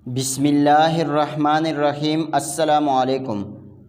بسم اللہ الرحمن الرحیم۔ السلام علیکم۔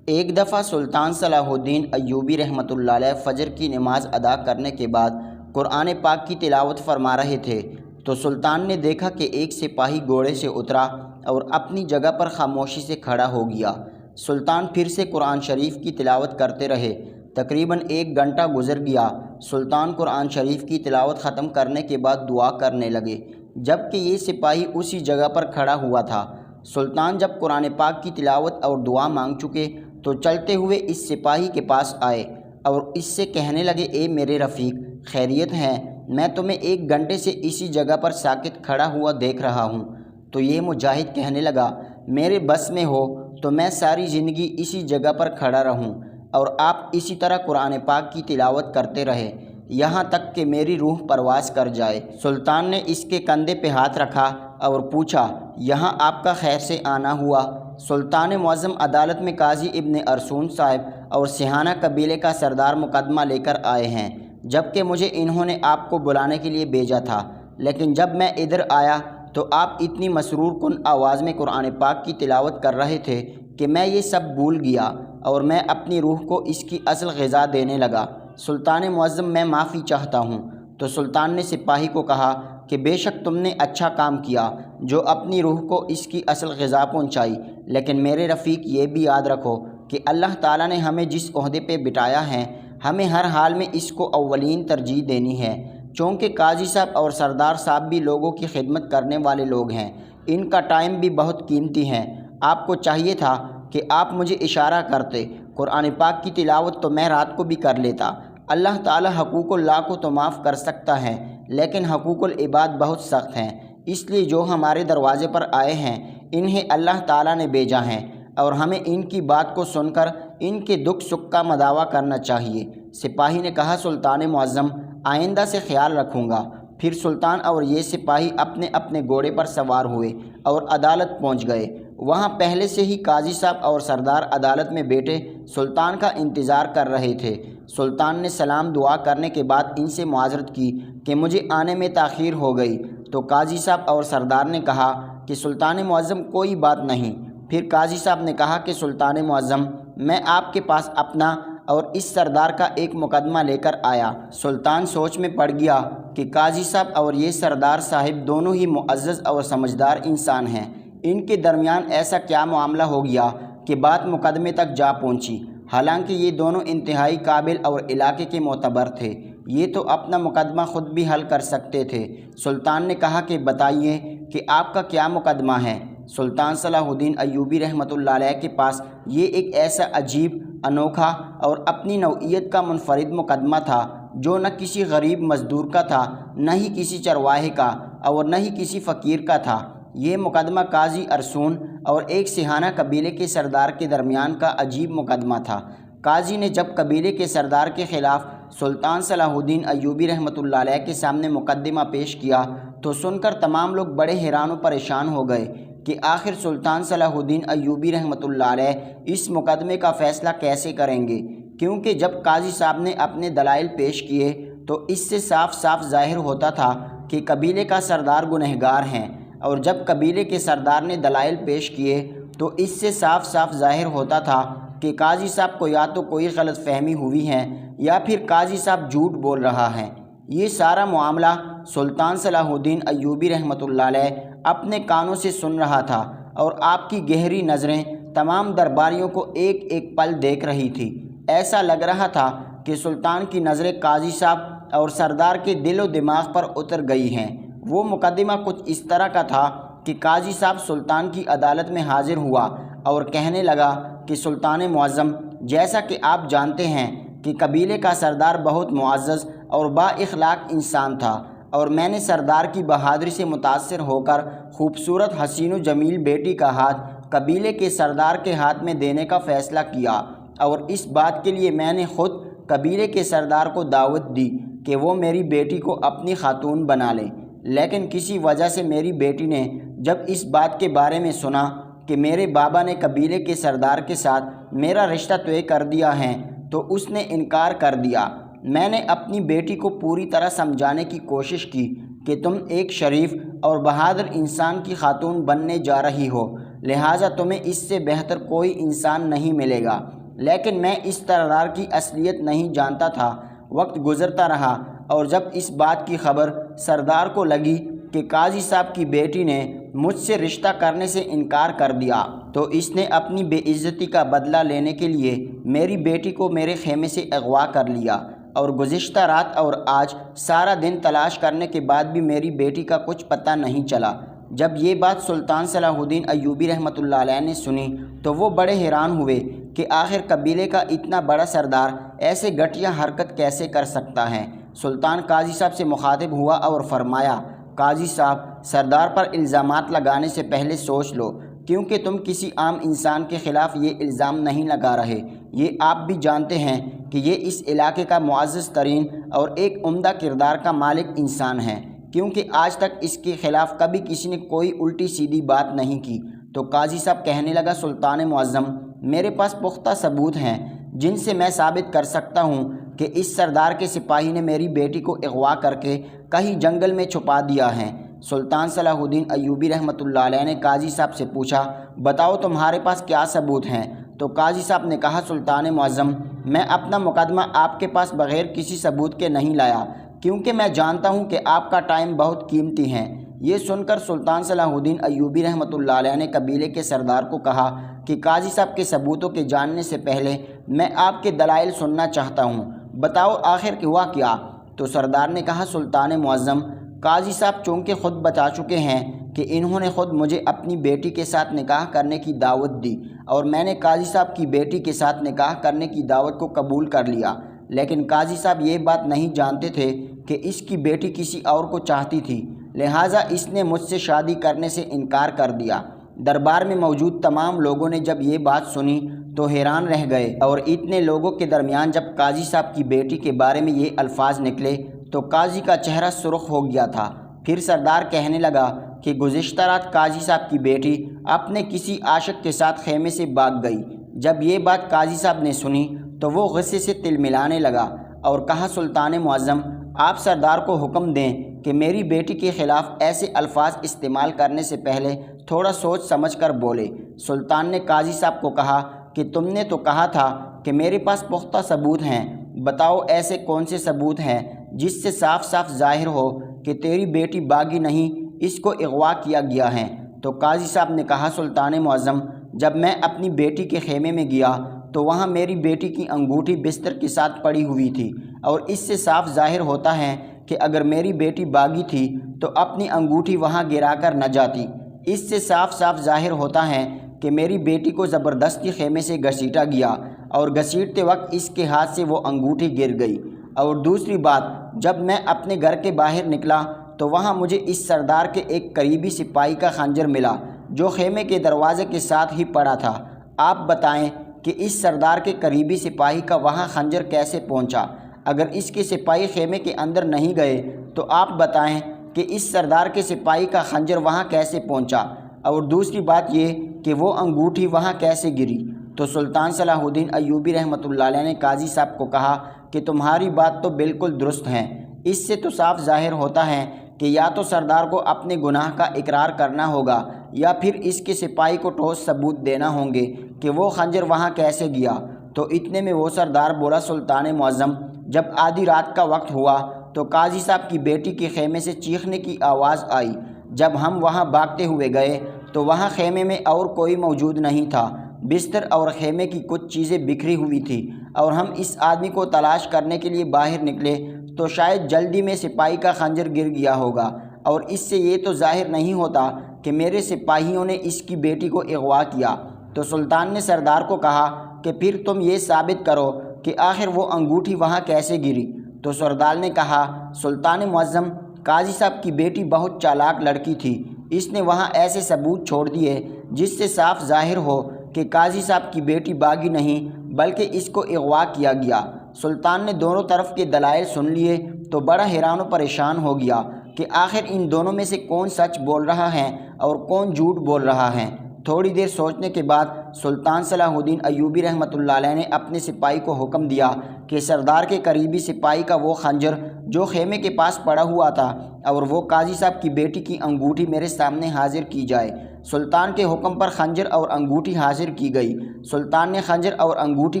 ایک دفعہ سلطان صلاح الدین ایوبی رحمۃ اللہ علیہ فجر کی نماز ادا کرنے کے بعد قرآن پاک کی تلاوت فرما رہے تھے تو سلطان نے دیکھا کہ ایک سپاہی گھوڑے سے اترا اور اپنی جگہ پر خاموشی سے کھڑا ہو گیا۔ سلطان پھر سے قرآن شریف کی تلاوت کرتے رہے۔ تقریباً 1 گھنٹہ گزر گیا۔ سلطان قرآن شریف کی تلاوت ختم کرنے کے بعد دعا کرنے لگے، جبکہ یہ سپاہی اسی جگہ پر کھڑا ہوا تھا۔ سلطان جب قرآن پاک کی تلاوت اور دعا مانگ چکے تو چلتے ہوئے اس سپاہی کے پاس آئے اور اس سے کہنے لگے، اے میرے رفیق، خیریت ہے؟ میں تمہیں 1 گھنٹے سے اسی جگہ پر ساکت کھڑا ہوا دیکھ رہا ہوں۔ تو یہ مجاہد کہنے لگا، میرے بس میں ہو تو میں ساری زندگی اسی جگہ پر کھڑا رہوں اور آپ اسی طرح قرآن پاک کی تلاوت کرتے رہے یہاں تک کہ میری روح پرواز کر جائے۔ سلطان نے اس کے کندھے پہ ہاتھ رکھا اور پوچھا، یہاں آپ کا خیر سے آنا ہوا؟ سلطان معظم عدالت میں قاضی ابن ارسون صاحب اور سیہانہ قبیلے کا سردار مقدمہ لے کر آئے ہیں، جبکہ مجھے انہوں نے آپ کو بلانے کے لیے بھیجا تھا، لیکن جب میں ادھر آیا تو آپ اتنی مسرور کن آواز میں قرآن پاک کی تلاوت کر رہے تھے کہ میں یہ سب بھول گیا اور میں اپنی روح کو اس کی اصل غذا دینے لگا۔ سلطان معظم، میں معافی چاہتا ہوں۔ تو سلطان نے سپاہی کو کہا کہ بے شک تم نے اچھا کام کیا جو اپنی روح کو اس کی اصل غذا پہنچائی، لیکن میرے رفیق یہ بھی یاد رکھو کہ اللہ تعالیٰ نے ہمیں جس عہدے پہ بٹھایا ہے ہمیں ہر حال میں اس کو اولین ترجیح دینی ہے، چونکہ قاضی صاحب اور سردار صاحب بھی لوگوں کی خدمت کرنے والے لوگ ہیں، ان کا ٹائم بھی بہت قیمتی ہے۔ آپ کو چاہیے تھا کہ آپ مجھے اشارہ کرتے، قرآن پاک کی تلاوت تو میں رات کو بھی کر لیتا۔ اللہ تعالیٰ حقوق اللہ کو تو معاف کر سکتا ہے، لیکن حقوق العباد بہت سخت ہیں، اس لیے جو ہمارے دروازے پر آئے ہیں انہیں اللہ تعالیٰ نے بھیجا ہے اور ہمیں ان کی بات کو سن کر ان کے دکھ سکھ کا مداوع کرنا چاہیے۔ سپاہی نے کہا، سلطان معظم، آئندہ سے خیال رکھوں گا۔ پھر سلطان اور یہ سپاہی اپنے اپنے گھوڑے پر سوار ہوئے اور عدالت پہنچ گئے۔ وہاں پہلے سے ہی قاضی صاحب اور سردار عدالت میں بیٹھے سلطان کا انتظار کر رہے تھے۔ سلطان نے سلام دعا کرنے کے بعد ان سے معذرت کی کہ مجھے آنے میں تاخیر ہو گئی، تو قاضی صاحب اور سردار نے کہا کہ سلطان معظم کوئی بات نہیں۔ پھر قاضی صاحب نے کہا کہ سلطان معظم، میں آپ کے پاس اپنا اور اس سردار کا ایک مقدمہ لے کر آیا۔ سلطان سوچ میں پڑ گیا کہ قاضی صاحب اور یہ سردار صاحب دونوں ہی معزز اور سمجھدار انسان ہیں، ان کے درمیان ایسا کیا معاملہ ہو گیا کہ بات مقدمے تک جا پہنچی؟ حالانکہ یہ دونوں انتہائی قابل اور علاقے کے معتبر تھے، یہ تو اپنا مقدمہ خود بھی حل کر سکتے تھے۔ سلطان نے کہا کہ بتائیے کہ آپ کا کیا مقدمہ ہے؟ سلطان صلاح الدین ایوبی رحمۃ اللہ علیہ کے پاس یہ ایک ایسا عجیب، انوکھا اور اپنی نوعیت کا منفرد مقدمہ تھا جو نہ کسی غریب مزدور کا تھا، نہ ہی کسی چرواہے کا اور نہ ہی کسی فقیر کا تھا۔ یہ مقدمہ قاضی ارسون اور ایک سیہانہ قبیلے کے سردار کے درمیان کا عجیب مقدمہ تھا۔ قاضی نے جب قبیلے کے سردار کے خلاف سلطان صلاح الدین ایوبی رحمۃ اللہ علیہ کے سامنے مقدمہ پیش کیا تو سن کر تمام لوگ بڑے حیران و پریشان ہو گئے کہ آخر سلطان صلاح الدین ایوبی رحمۃ اللہ علیہ اس مقدمے کا فیصلہ کیسے کریں گے، کیونکہ جب قاضی صاحب نے اپنے دلائل پیش کیے تو اس سے صاف صاف ظاہر ہوتا تھا کہ قبیلے کا سردار گنہگار ہیں، اور جب قبیلے کے سردار نے دلائل پیش کیے تو اس سے صاف صاف ظاہر ہوتا تھا کہ قاضی صاحب کو یا تو کوئی غلط فہمی ہوئی ہے یا پھر قاضی صاحب جھوٹ بول رہا ہے۔ یہ سارا معاملہ سلطان صلاح الدین ایوبی رحمۃ اللہ علیہ اپنے کانوں سے سن رہا تھا اور آپ کی گہری نظریں تمام درباریوں کو ایک ایک پل دیکھ رہی تھی۔ ایسا لگ رہا تھا کہ سلطان کی نظریں قاضی صاحب اور سردار کے دل و دماغ پر اتر گئی ہیں۔ وہ مقدمہ کچھ اس طرح کا تھا کہ قاضی صاحب سلطان کی عدالت میں حاضر ہوا اور کہنے لگا کہ سلطان معظم، جیسا کہ آپ جانتے ہیں کہ قبیلے کا سردار بہت معزز اور با اخلاق انسان تھا، اور میں نے سردار کی بہادری سے متاثر ہو کر خوبصورت حسین و جمیل بیٹی کا ہاتھ قبیلے کے سردار کے ہاتھ میں دینے کا فیصلہ کیا، اور اس بات کے لیے میں نے خود قبیلے کے سردار کو دعوت دی کہ وہ میری بیٹی کو اپنی خاتون بنا لے۔ لیکن کسی وجہ سے میری بیٹی نے جب اس بات کے بارے میں سنا کہ میرے بابا نے قبیلے کے سردار کے ساتھ میرا رشتہ طے کر دیا ہے تو اس نے انکار کر دیا۔ میں نے اپنی بیٹی کو پوری طرح سمجھانے کی کوشش کی کہ تم ایک شریف اور بہادر انسان کی خاتون بننے جا رہی ہو، لہٰذا تمہیں اس سے بہتر کوئی انسان نہیں ملے گا۔ لیکن میں اس سردار کی اصلیت نہیں جانتا تھا۔ وقت گزرتا رہا اور جب اس بات کی خبر سردار کو لگی کہ قاضی صاحب کی بیٹی نے مجھ سے رشتہ کرنے سے انکار کر دیا، تو اس نے اپنی بے عزتی کا بدلہ لینے کے لیے میری بیٹی کو میرے خیمے سے اغوا کر لیا، اور گزشتہ رات اور آج سارا دن تلاش کرنے کے بعد بھی میری بیٹی کا کچھ پتہ نہیں چلا۔ جب یہ بات سلطان صلاح الدین ایوبی رحمۃ اللہ علیہ نے سنی تو وہ بڑے حیران ہوئے کہ آخر قبیلے کا اتنا بڑا سردار ایسے گھٹیا حرکت کیسے کر سکتا ہے۔ سلطان قاضی صاحب سے مخاطب ہوا اور فرمایا، قاضی صاحب، سردار پر الزامات لگانے سے پہلے سوچ لو، کیونکہ تم کسی عام انسان کے خلاف یہ الزام نہیں لگا رہے۔ یہ آپ بھی جانتے ہیں کہ یہ اس علاقے کا معزز ترین اور ایک عمدہ کردار کا مالک انسان ہے، کیونکہ آج تک اس کے خلاف کبھی کسی نے کوئی الٹی سیدھی بات نہیں کی۔ تو قاضی صاحب کہنے لگا، سلطان معظم، میرے پاس پختہ ثبوت ہیں جن سے میں ثابت کر سکتا ہوں کہ اس سردار کے سپاہی نے میری بیٹی کو اغوا کر کے کہیں جنگل میں چھپا دیا ہے۔ سلطان صلاح الدین ایوبی رحمۃ اللہ علیہ نے قاضی صاحب سے پوچھا، بتاؤ تمہارے پاس کیا ثبوت ہیں؟ تو قاضی صاحب نے کہا، سلطان معظم، میں اپنا مقدمہ آپ کے پاس بغیر کسی ثبوت کے نہیں لایا، کیونکہ میں جانتا ہوں کہ آپ کا ٹائم بہت قیمتی ہے۔ یہ سن کر سلطان صلاح الدین ایوبی رحمۃ اللہ علیہ نے قبیلے کے سردار کو کہا کہ قاضی صاحب کے ثبوتوں کے جاننے سے پہلے میں آپ کے دلائل سننا چاہتا ہوں، بتاؤ آخر ہوا کیا؟ تو سردار نے کہا، سلطان معظم، قاضی صاحب چونکہ خود بتا چکے ہیں کہ انہوں نے خود مجھے اپنی بیٹی کے ساتھ نکاح کرنے کی دعوت دی، اور میں نے قاضی صاحب کی بیٹی کے ساتھ نکاح کرنے کی دعوت کو قبول کر لیا، لیکن قاضی صاحب یہ بات نہیں جانتے تھے کہ اس کی بیٹی کسی اور کو چاہتی تھی، لہٰذا اس نے مجھ سے شادی کرنے سے انکار کر دیا۔ دربار میں موجود تمام لوگوں نے جب یہ بات سنی تو حیران رہ گئے، اور اتنے لوگوں کے درمیان جب قاضی صاحب کی بیٹی کے بارے میں یہ الفاظ نکلے تو قاضی کا چہرہ سرخ ہو گیا تھا۔ پھر سردار کہنے لگا کہ گزشتہ رات قاضی صاحب کی بیٹی اپنے کسی عاشق کے ساتھ خیمے سے بھاگ گئی۔ جب یہ بات قاضی صاحب نے سنی تو وہ غصے سے تلملانے لگا اور کہا، سلطان معظم، آپ سردار کو حکم دیں کہ میری بیٹی کے خلاف ایسے الفاظ استعمال کرنے سے پہلے تھوڑا سوچ سمجھ کر بولے۔ سلطان نے قاضی صاحب کو کہا کہ تم نے تو کہا تھا کہ میرے پاس پختہ ثبوت ہیں، بتاؤ ایسے کون سے ثبوت ہیں جس سے صاف صاف ظاہر ہو کہ تیری بیٹی باغی نہیں، اس کو اغوا کیا گیا ہے؟ تو قاضی صاحب نے کہا، سلطان معظم، جب میں اپنی بیٹی کے خیمے میں گیا تو وہاں میری بیٹی کی انگوٹھی بستر کے ساتھ پڑی ہوئی تھی، اور اس سے صاف ظاہر ہوتا ہے کہ اگر میری بیٹی باغی تھی تو اپنی انگوٹھی وہاں گرا کر نہ جاتی۔ اس سے صاف ظاہر ہوتا ہے کہ میری بیٹی کو زبردستی خیمے سے گھسیٹا گیا، اور گھسیٹتے وقت اس کے ہاتھ سے وہ انگوٹھی گر گئی۔ اور دوسری بات، جب میں اپنے گھر کے باہر نکلا تو وہاں مجھے اس سردار کے ایک قریبی سپاہی کا خنجر ملا جو خیمے کے دروازے کے ساتھ ہی پڑا تھا۔ آپ بتائیں کہ اس سردار کے قریبی سپاہی کا وہاں خنجر کیسے پہنچا؟ اگر اس کے سپاہی خیمے کے اندر نہیں گئے تو آپ بتائیں کہ اس سردار کے سپاہی کا خنجر وہاں کیسے پہنچا؟ اور دوسری بات یہ کہ وہ انگوٹھی وہاں کیسے گری؟ تو سلطان صلاح الدین ایوبی رحمۃ اللہ علیہ نے قاضی صاحب کو کہا کہ تمہاری بات تو بالکل درست ہے، اس سے تو صاف ظاہر ہوتا ہے کہ یا تو سردار کو اپنے گناہ کا اقرار کرنا ہوگا یا پھر اس کے سپاہی کو ٹھوس ثبوت دینا ہوں گے کہ وہ خنجر وہاں کیسے گیا۔ تو اتنے میں وہ سردار بولا، سلطان معظم، جب آدھی رات کا وقت ہوا تو قاضی صاحب کی بیٹی کے خیمے سے چیخنے کی آواز آئی۔ جب ہم وہاں بھاگتے ہوئے گئے تو وہاں خیمے میں اور کوئی موجود نہیں تھا، بستر اور خیمے کی کچھ چیزیں بکھری ہوئی تھی، اور ہم اس آدمی کو تلاش کرنے کے لیے باہر نکلے تو شاید جلدی میں سپاہی کا خنجر گر گیا ہوگا، اور اس سے یہ تو ظاہر نہیں ہوتا کہ میرے سپاہیوں نے اس کی بیٹی کو اغوا کیا۔ تو سلطان نے سردار کو کہا کہ پھر تم یہ ثابت کرو کہ آخر وہ انگوٹھی وہاں کیسے گری؟ تو سردار نے کہا، سلطان معظم، قاضی صاحب کی بیٹی بہت چالاک لڑکی تھی، اس نے وہاں ایسے ثبوت چھوڑ دیے جس سے صاف ظاہر ہو کہ قاضی صاحب کی بیٹی باغی نہیں بلکہ اس کو اغوا کیا گیا۔ سلطان نے دونوں طرف کے دلائل سن لیے تو بڑا حیران و پریشان ہو گیا کہ آخر ان دونوں میں سے کون سچ بول رہا ہے اور کون جھوٹ بول رہا ہے۔ تھوڑی دیر سوچنے کے بعد سلطان صلاح الدین ایوبی رحمۃ اللہ علیہ نے اپنے سپاہی کو حکم دیا کہ سردار کے قریبی سپاہی کا وہ خنجر جو خیمے کے پاس پڑا ہوا تھا اور وہ قاضی صاحب کی بیٹی کی انگوٹھی میرے سامنے حاضر کی جائے۔ سلطان کے حکم پر خنجر اور انگوٹھی حاضر کی گئی۔ سلطان نے خنجر اور انگوٹھی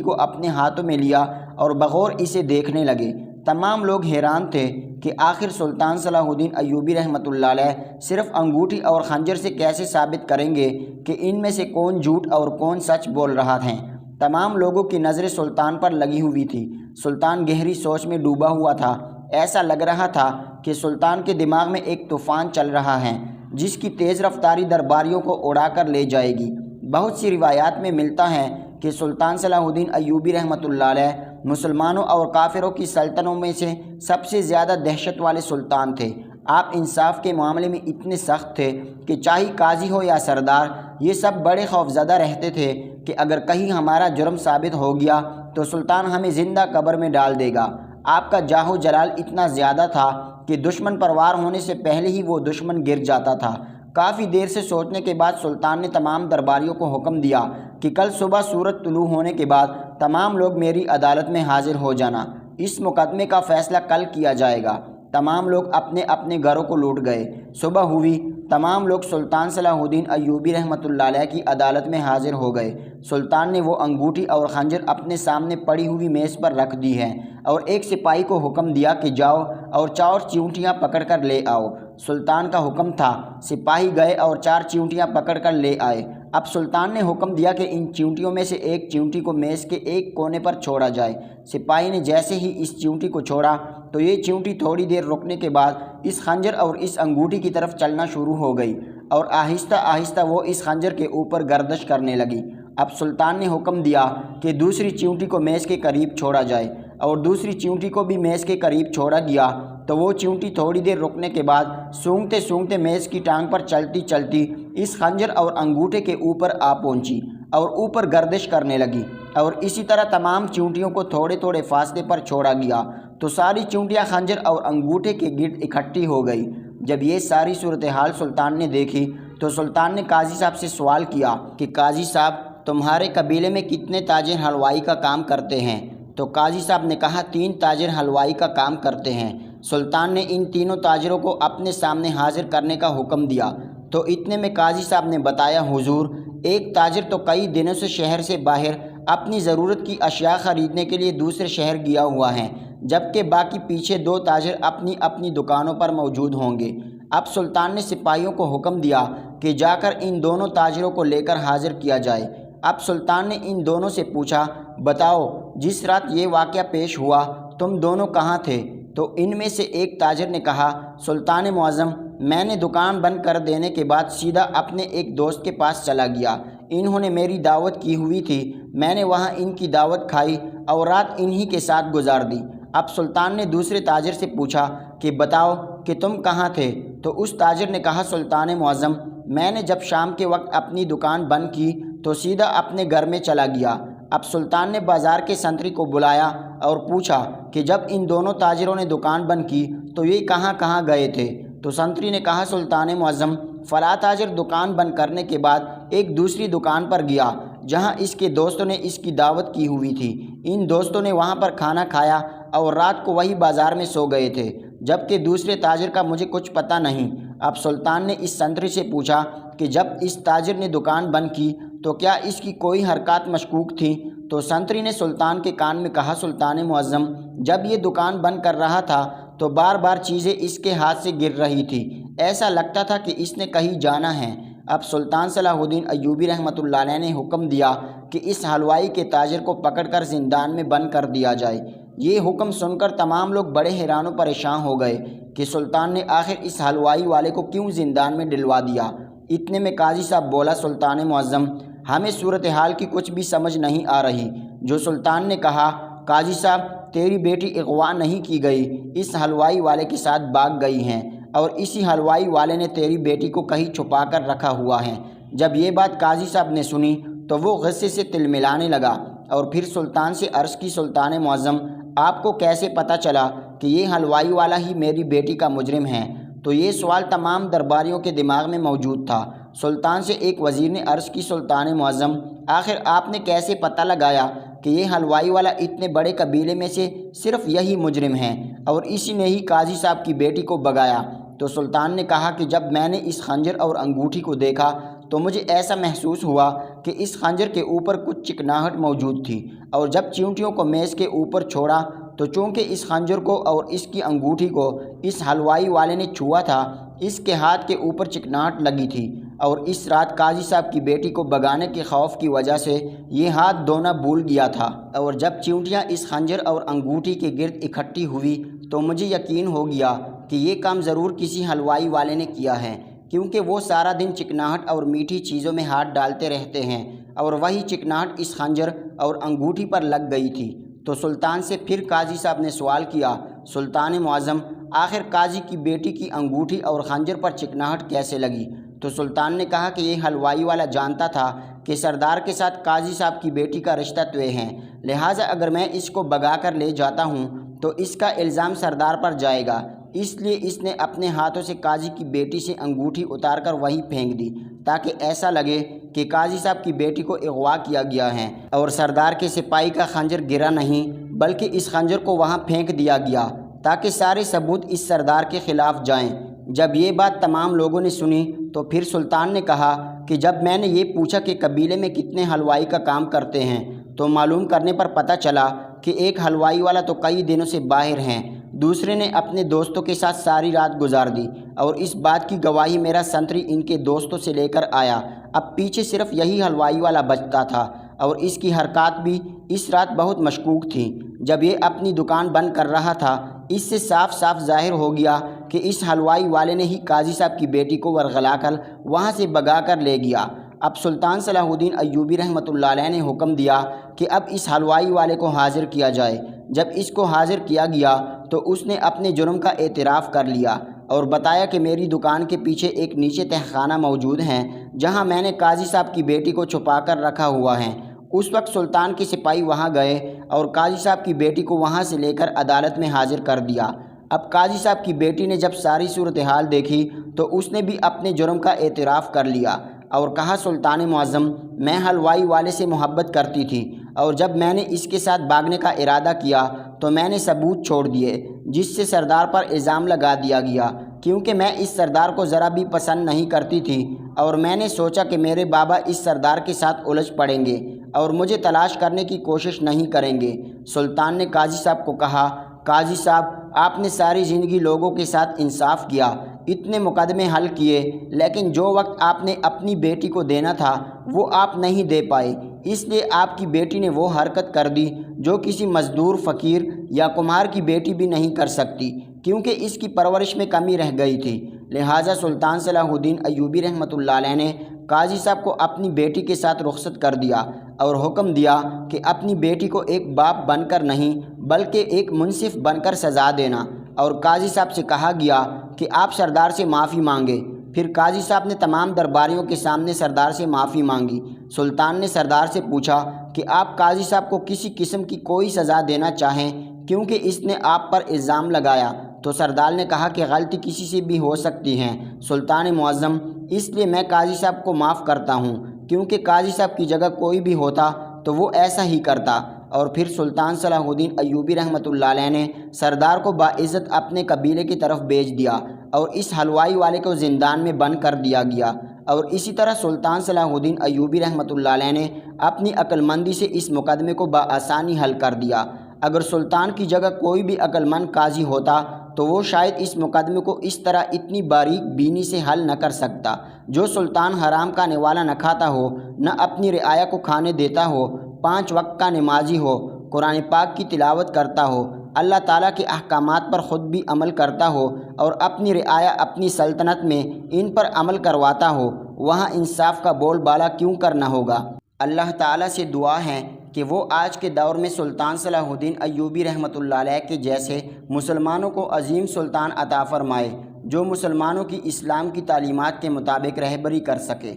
کو اپنے ہاتھوں میں لیا اور بغور اسے دیکھنے لگے۔ تمام لوگ حیران تھے کہ آخر سلطان صلاح الدین ایوبی رحمۃ اللہ علیہ صرف انگوٹھی اور خنجر سے کیسے ثابت کریں گے کہ ان میں سے کون جھوٹ اور کون سچ بول رہا ہے۔ تمام لوگوں کی نظریں سلطان پر لگی ہوئی تھی۔ سلطان گہری سوچ میں ڈوبا ہوا تھا۔ ایسا لگ رہا تھا کہ سلطان کے دماغ میں ایک طوفان چل رہا ہے جس کی تیز رفتاری درباریوں کو اڑا کر لے جائے گی۔ بہت سی روایات میں ملتا ہے کہ سلطان صلاح الدین ایوبی رحمۃ اللہ علیہ مسلمانوں اور کافروں کی سلطنتوں میں سے سب سے زیادہ دہشت والے سلطان تھے۔ آپ انصاف کے معاملے میں اتنے سخت تھے کہ چاہے قاضی ہو یا سردار، یہ سب بڑے خوفزدہ رہتے تھے کہ اگر کہیں ہمارا جرم ثابت ہو گیا تو سلطان ہمیں زندہ قبر میں ڈال دے گا۔ آپ کا جاہ و جلال اتنا زیادہ تھا کہ دشمن پر وار ہونے سے پہلے ہی وہ دشمن گر جاتا تھا۔ کافی دیر سے سوچنے کے بعد سلطان نے تمام درباریوں کو حکم دیا کہ کل صبح سورج طلوع ہونے کے بعد تمام لوگ میری عدالت میں حاضر ہو جانا۔ اس مقدمے کا فیصلہ کل کیا جائے گا۔ تمام لوگ اپنے اپنے گھروں کو لوٹ گئے۔ صبح ہوئی، تمام لوگ سلطان صلاح الدین ایوبی رحمۃ اللہ علیہ کی عدالت میں حاضر ہو گئے۔ سلطان نے وہ انگوٹھی اور خنجر اپنے سامنے پڑی ہوئی میز پر رکھ دی ہے اور ایک سپاہی کو حکم دیا کہ جاؤ اور 4 چیونٹیاں پکڑ کر لے آؤ۔ سلطان کا حکم تھا۔ سپاہی گئے اور 4 چیونٹیاں پکڑ کر لے آئے۔ اب سلطان نے حکم دیا کہ ان چیونٹیوں میں سے ایک چیونٹی کو میز کے ایک کونے پر چھوڑا جائے۔ سپاہی نے جیسے ہی اس چیونٹی کو چھوڑا تو یہ چیونٹی تھوڑی دیر رکنے کے بعد اس خنجر اور اس انگوٹھی کی طرف چلنا شروع ہو گئی اور آہستہ آہستہ وہ اس خنجر کے اوپر گردش کرنے لگی۔ اب سلطان نے حکم دیا کہ دوسری چیونٹی کو میز کے قریب چھوڑا جائے اور دوسری چیونٹی کو بھی میز کے قریب چھوڑا گیا تو وہ چیونٹی تھوڑی دیر رکنے کے بعد سونگتے سونگتے میز کی ٹانگ پر چلتی چلتی اس خنجر اور انگوٹھے کے اوپر آ پہنچی اور اوپر گردش کرنے لگی اور اسی طرح تمام چیونٹیوں کو تھوڑے تھوڑے فاصلے پر چھوڑا گیا تو ساری چیونٹیاں خنجر اور انگوٹھے کے گرد اکٹھی ہو گئی۔ جب یہ ساری صورتحال سلطان نے دیکھی تو سلطان نے قاضی صاحب سے سوال کیا کہ قاضی صاحب، تمہارے قبیلے میں کتنے تاجر حلوائی کا کام کرتے ہیں؟ تو قاضی صاحب نے کہا 3 تاجر حلوائی کا کام کرتے ہیں۔ سلطان نے ان تینوں تاجروں کو اپنے سامنے حاضر کرنے کا حکم دیا تو اتنے میں قاضی صاحب نے بتایا، حضور، ایک تاجر تو کئی دنوں سے شہر سے باہر اپنی ضرورت کی اشیاء خریدنے کے لیے دوسرے شہر گیا ہوا ہے، جبکہ باقی پیچھے 2 تاجر اپنی اپنی دکانوں پر موجود ہوں گے۔ اب سلطان نے سپاہیوں کو حکم دیا کہ جا کر ان دونوں تاجروں کو لے کر حاضر کیا جائے۔ اب سلطان نے ان دونوں سے پوچھا، بتاؤ جس رات یہ واقعہ پیش ہوا تم دونوں کہاں تھے؟ تو ان میں سے ایک تاجر نے کہا، سلطان معظم، میں نے دکان بند کر دینے کے بعد سیدھا اپنے ایک دوست کے پاس چلا گیا۔ انہوں نے میری دعوت کی ہوئی تھی، میں نے وہاں ان کی دعوت کھائی اور رات انہی کے ساتھ گزار دی۔ اب سلطان نے دوسرے تاجر سے پوچھا کہ بتاؤ کہ تم کہاں تھے؟ تو اس تاجر نے کہا، سلطان معظم، میں نے جب شام کے وقت اپنی دکان بند کی تو سیدھا اپنے گھر میں چلا گیا۔ اب سلطان نے بازار کے سنتری کو بلایا اور پوچھا کہ جب ان دونوں تاجروں نے دکان بند کی تو یہ کہاں کہاں گئے تھے؟ تو سنتری نے کہا، سلطان معظم، فلاں تاجر دکان بند کرنے کے بعد ایک دوسری دکان پر گیا جہاں اس کے دوستوں نے اس کی دعوت کی ہوئی تھی۔ ان دوستوں نے وہاں پر کھانا کھایا اور رات کو وہی بازار میں سو گئے تھے، جبکہ دوسرے تاجر کا مجھے کچھ پتہ نہیں۔ اب سلطان نے اس سنتری سے پوچھا کہ جب اس تاجر نے دکان بند کی تو کیا اس کی کوئی حرکات مشکوک تھی؟ تو سنتری نے سلطان کے کان میں کہا، سلطان معظم، جب یہ دکان بند کر رہا تھا تو بار بار چیزیں اس کے ہاتھ سے گر رہی تھی، ایسا لگتا تھا کہ اس نے کہیں جانا ہے۔ اب سلطان صلاح الدین ایوبی رحمۃ اللہ علیہ نے حکم دیا کہ اس حلوائی کے تاجر کو پکڑ کر زندان میں بند کر دیا جائے۔ یہ حکم سن کر تمام لوگ بڑے حیران و پریشان ہو گئے کہ سلطان نے آخر اس حلوائی والے کو کیوں زندان میں ڈلوا دیا۔ اتنے میں قاضی صاحب بولا، سلطان معظم، ہمیں صورتحال کی کچھ بھی سمجھ نہیں آ رہی۔ جو سلطان نے کہا، قاضی صاحب، تیری بیٹی اغوا نہیں کی گئی، اس حلوائی والے کے ساتھ بھاگ گئی ہیں اور اسی حلوائی والے نے تیری بیٹی کو کہیں چھپا کر رکھا ہوا ہے۔ جب یہ بات قاضی صاحب نے سنی تو وہ غصے سے تلملانے لگا اور پھر سلطان سے عرض کی، سلطان معظم، آپ کو کیسے پتہ چلا کہ یہ حلوائی والا ہی میری بیٹی کا مجرم ہے؟ تو یہ سوال تمام درباریوں کے دماغ میں موجود تھا۔ سلطان سے ایک وزیر نے عرض کی، سلطان معظم، آخر آپ نے کیسے پتہ لگایا کہ یہ حلوائی والا اتنے بڑے قبیلے میں سے صرف یہی مجرم ہے اور اسی نے ہی قاضی صاحب کی بیٹی کو بھگایا۔ تو سلطان نے کہا کہ جب میں نے اس خنجر اور انگوٹھی کو دیکھا تو مجھے ایسا محسوس ہوا کہ اس خنجر کے اوپر کچھ چکناہٹ موجود تھی، اور جب چیونٹیوں کو میز کے اوپر چھوڑا تو چونکہ اس خنجر کو اور اس کی انگوٹھی کو اس حلوائی والے نے چھوا تھا، اس کے ہاتھ کے اوپر چکناہٹ لگی تھی، اور اس رات قاضی صاحب کی بیٹی کو بھگانے کے خوف کی وجہ سے یہ ہاتھ دھونا بھول گیا تھا، اور جب چیونٹیاں اس خنجر اور انگوٹھی کے گرد اکٹھی ہوئی تو مجھے یقین ہو گیا کہ یہ کام ضرور کسی حلوائی والے نے کیا ہے، کیونکہ وہ سارا دن چکناہٹ اور میٹھی چیزوں میں ہاتھ ڈالتے رہتے ہیں، اور وہی چکناہٹ اس خنجر اور انگوٹھی پر لگ گئی تھی۔ تو سلطان سے پھر قاضی صاحب نے سوال کیا، سلطان معظم، آخر قاضی کی بیٹی کی انگوٹھی اور خنجر پر چکناہٹ کیسے لگی؟ تو سلطان نے کہا کہ یہ حلوائی والا جانتا تھا کہ سردار کے ساتھ قاضی صاحب کی بیٹی کا رشتہ طے ہے، لہٰذا اگر میں اس کو بھگا کر لے جاتا ہوں تو اس کا الزام سردار پر جائے گا، اس لیے اس نے اپنے ہاتھوں سے قاضی کی بیٹی سے انگوٹھی اتار کر وہیں پھینک دی، تاکہ ایسا لگے کہ قاضی صاحب کی بیٹی کو اغوا کیا گیا ہے، اور سردار کے سپاہی کا خنجر گرا نہیں بلکہ اس خنجر کو وہاں پھینک دیا گیا تاکہ سارے ثبوت اس سردار کے خلاف جائیں۔ جب یہ بات تمام لوگوں نے سنی تو پھر سلطان نے کہا کہ جب میں نے یہ پوچھا کہ قبیلے میں کتنے حلوائی کا کام کرتے ہیں تو معلوم کرنے پر پتہ چلا کہ ایک حلوائی والا تو کئی دنوں سے باہر ہیں، دوسرے نے اپنے دوستوں کے ساتھ ساری رات گزار دی، اور اس بات کی گواہی میرا سنتری ان کے دوستوں سے لے کر آیا۔ اب پیچھے صرف یہی حلوائی والا بچتا تھا، اور اس کی حرکات بھی اس رات بہت مشکوک تھیں۔ جب یہ اپنی دکان بند کر رہا تھا اس سے صاف صاف ظاہر ہو گیا کہ اس حلوائی والے نے ہی قاضی صاحب کی بیٹی کو ورغلا کر وہاں سے بھگا کر لے گیا۔ اب سلطان صلاح الدین ایوبی رحمۃ اللہ علیہ نے حکم دیا کہ اب اس حلوائی والے کو حاضر کیا جائے۔ جب اس کو حاضر کیا گیا تو اس نے اپنے جرم کا اعتراف کر لیا اور بتایا کہ میری دکان کے پیچھے ایک نیچے تہخانہ موجود ہے جہاں میں نے قاضی صاحب کی بیٹی کو چھپا کر رکھا ہوا ہے۔ اس وقت سلطان کے سپاہی وہاں گئے اور قاضی صاحب کی بیٹی کو وہاں سے لے کر عدالت میں حاضر کر دیا۔ اب قاضی صاحب کی بیٹی نے جب ساری صورتحال دیکھی تو اس نے بھی اپنے جرم کا اعتراف کر لیا اور کہا، سلطان معظم، میں حلوائی والے سے محبت کرتی تھی، اور جب میں نے اس کے ساتھ بھاگنے کا ارادہ کیا تو میں نے ثبوت چھوڑ دیے جس سے سردار پر الزام لگا دیا گیا، کیونکہ میں اس سردار کو ذرا بھی پسند نہیں کرتی تھی، اور میں نے سوچا کہ میرے بابا اس سردار کے ساتھ الجھ پڑیں گے اور مجھے تلاش کرنے کی کوشش نہیں کریں گے۔ سلطان نے قاضی صاحب کو کہا، قاضی صاحب، آپ نے ساری زندگی لوگوں کے ساتھ انصاف کیا، اتنے مقدمے حل کیے، لیکن جو وقت آپ نے اپنی بیٹی کو دینا تھا وہ آپ نہیں دے پائے، اس لیے آپ کی بیٹی نے وہ حرکت کر دی جو کسی مزدور، فقیر یا کمہار کی بیٹی بھی نہیں کر سکتی، کیونکہ اس کی پرورش میں کمی رہ گئی تھی۔ لہٰذا سلطان صلاح الدین ایوبی رحمۃ اللہ علیہ نے قاضی صاحب کو اپنی بیٹی کے ساتھ رخصت کر دیا اور حکم دیا کہ اپنی بیٹی کو ایک باپ بن کر نہیں بلکہ ایک منصف بن کر سزا دینا، اور قاضی صاحب سے کہا گیا کہ آپ سردار سے معافی مانگے۔ پھر قاضی صاحب نے تمام درباریوں کے سامنے سردار سے معافی مانگی۔ سلطان نے سردار سے پوچھا کہ آپ قاضی صاحب کو کسی قسم کی کوئی سزا دینا چاہیں کیونکہ اس نے آپ پر الزام لگایا، تو سردار نے کہا کہ غلطی کسی سے بھی ہو سکتی ہے سلطان معظم، اس لیے میں قاضی صاحب کو معاف کرتا ہوں، کیونکہ قاضی صاحب کی جگہ کوئی بھی ہوتا تو وہ ایسا ہی کرتا۔ اور پھر سلطان صلاح الدین ایوبی رحمۃ اللہ علیہ نے سردار کو باعزت اپنے قبیلے کی طرف بھیج دیا اور اس حلوائی والے کو زندان میں بند کر دیا گیا۔ اور اسی طرح سلطان صلاح الدین ایوبی رحمۃ اللہ علیہ نے اپنی عقل مندی سے اس مقدمے کو بآسانی حل کر دیا۔ اگر سلطان کی جگہ کوئی بھی عقل مند قاضی ہوتا تو وہ شاید اس مقدمے کو اس طرح اتنی باریک بینی سے حل نہ کر سکتا۔ جو سلطان حرام کا نوالا نہ کھاتا ہو، نہ اپنی رعایا کو کھانے دیتا ہو، 5 وقت کا نمازی ہو، قرآن پاک کی تلاوت کرتا ہو، اللہ تعالیٰ کے احکامات پر خود بھی عمل کرتا ہو اور اپنی رعایا اپنی سلطنت میں ان پر عمل کرواتا ہو، وہاں انصاف کا بول بالا کیوں کرنا ہوگا؟ اللہ تعالیٰ سے دعا ہے کہ وہ آج کے دور میں سلطان صلاح الدین ایوبی رحمۃ اللہ علیہ کے جیسے مسلمانوں کو عظیم سلطان عطا فرمائے جو مسلمانوں کی اسلام کی تعلیمات کے مطابق رہبری کر سکے۔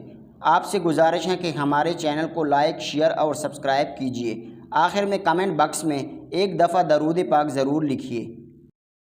آپ سے گزارش ہے کہ ہمارے چینل کو لائک، شیئر اور سبسکرائب کیجیے۔ آخر میں کمنٹ باکس میں ایک دفعہ درود پاک ضرور لکھیے۔